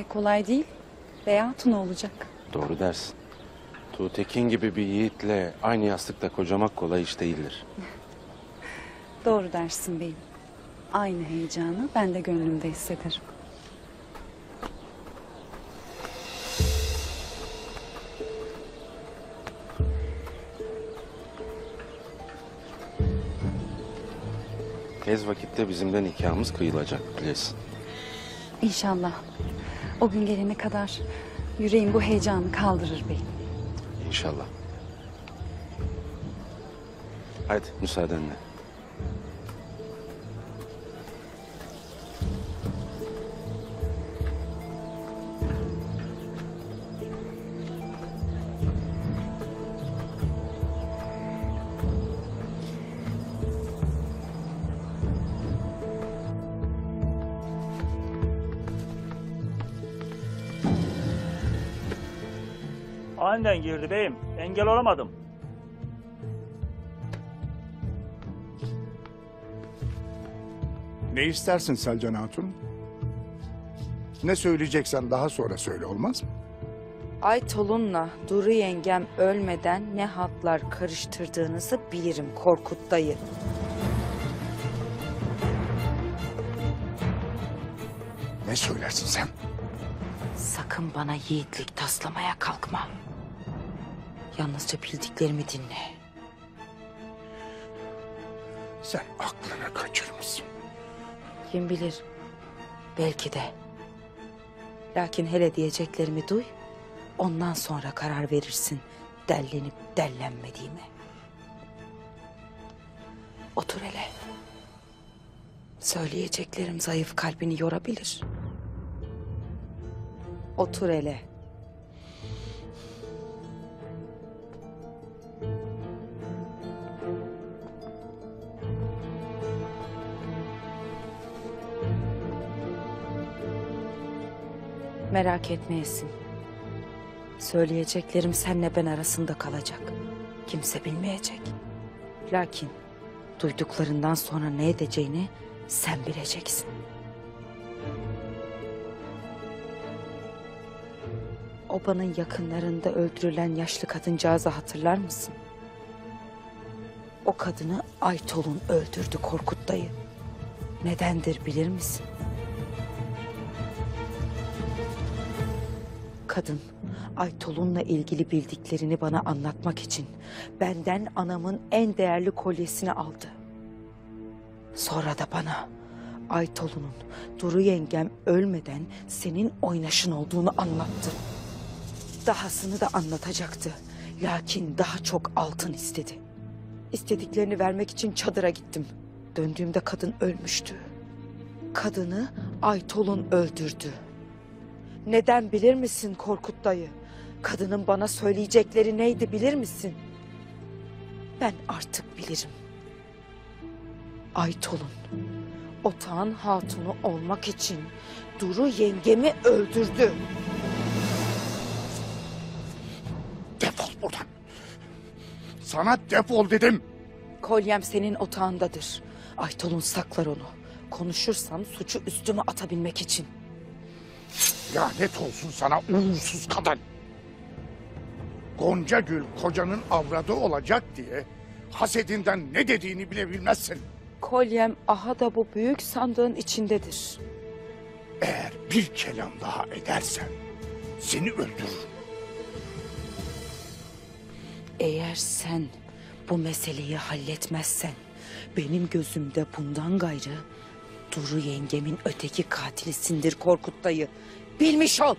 Kolay değil. Bey Hatun olacak. Doğru dersin. Tuğtekin gibi bir yiğitle aynı yastıkta kocamak kolay iş değildir. Doğru dersin beyim. Aynı heyecanı ben de gönlümde hissederim. Tez vakitte bizim de nikahımız kıyılacak bilesin. İnşallah. O gün gelene kadar yüreğim bu heyecanı kaldırır beyim. İnşallah. Hadi müsaadenle. Aniden girdi beyim. Engel olamadım. Ne istersin Selcan Hatun? Ne söyleyeceksen daha sonra söyle, olmaz mı? Aytolun'la Duru yengem ölmeden ne hatlar karıştırdığınızı bilirim Korkut dayı. Ne söylersin sen? Sakın bana yiğitlik taslamaya kalkma. Yalnızca bildiklerimi dinle. Sen aklını kaçırmışsın. Kim bilir, belki de. Lakin hele diyeceklerimi duy, ondan sonra karar verirsin dellenip dellenmediğime. Otur hele. Söyleyeceklerim zayıf kalbini yorabilir. Otur hele. Merak etmeyesin. Söyleyeceklerim senle ben arasında kalacak. Kimse bilmeyecek. Lakin duyduklarından sonra ne edeceğini sen bileceksin. Obanın yakınlarında öldürülen yaşlı kadıncağızı hatırlar mısın? O kadını Aytolun öldürdü Korkut dayı. Nedendir bilir misin? Kadın Aytolun'la ilgili bildiklerini bana anlatmak için benden anamın en değerli kolyesini aldı. Sonra da bana Aytolun'un Duru yengem ölmeden senin oynaşın olduğunu anlattı. Dahasını da anlatacaktı. Lakin daha çok altın istedi. İstediklerini vermek için çadıra gittim. Döndüğümde kadın ölmüştü. Kadını Aytolun öldürdü. Neden bilir misin Korkut dayı? Kadının bana söyleyecekleri neydi bilir misin? Ben artık bilirim. Aytolun, Otağın hatunu olmak için Duru yengemi öldürdü. Defol buradan. Sana defol dedim. Kolyem senin otağındadır. Aytolun saklar onu. Konuşursam suçu üstüme atabilmek için. Lanet olsun sana uğursuz kadın. Gonca Gül kocanın avradı olacak diye hasedinden ne dediğini bile bilmezsin. Kolyem aha da bu büyük sandığın içindedir. Eğer bir kelam daha edersen seni öldürürüm. Eğer sen bu meseleyi halletmezsen benim gözümde bundan gayrı Duru yengemin öteki katilisindir Korkut dayı. Bilmiş ol.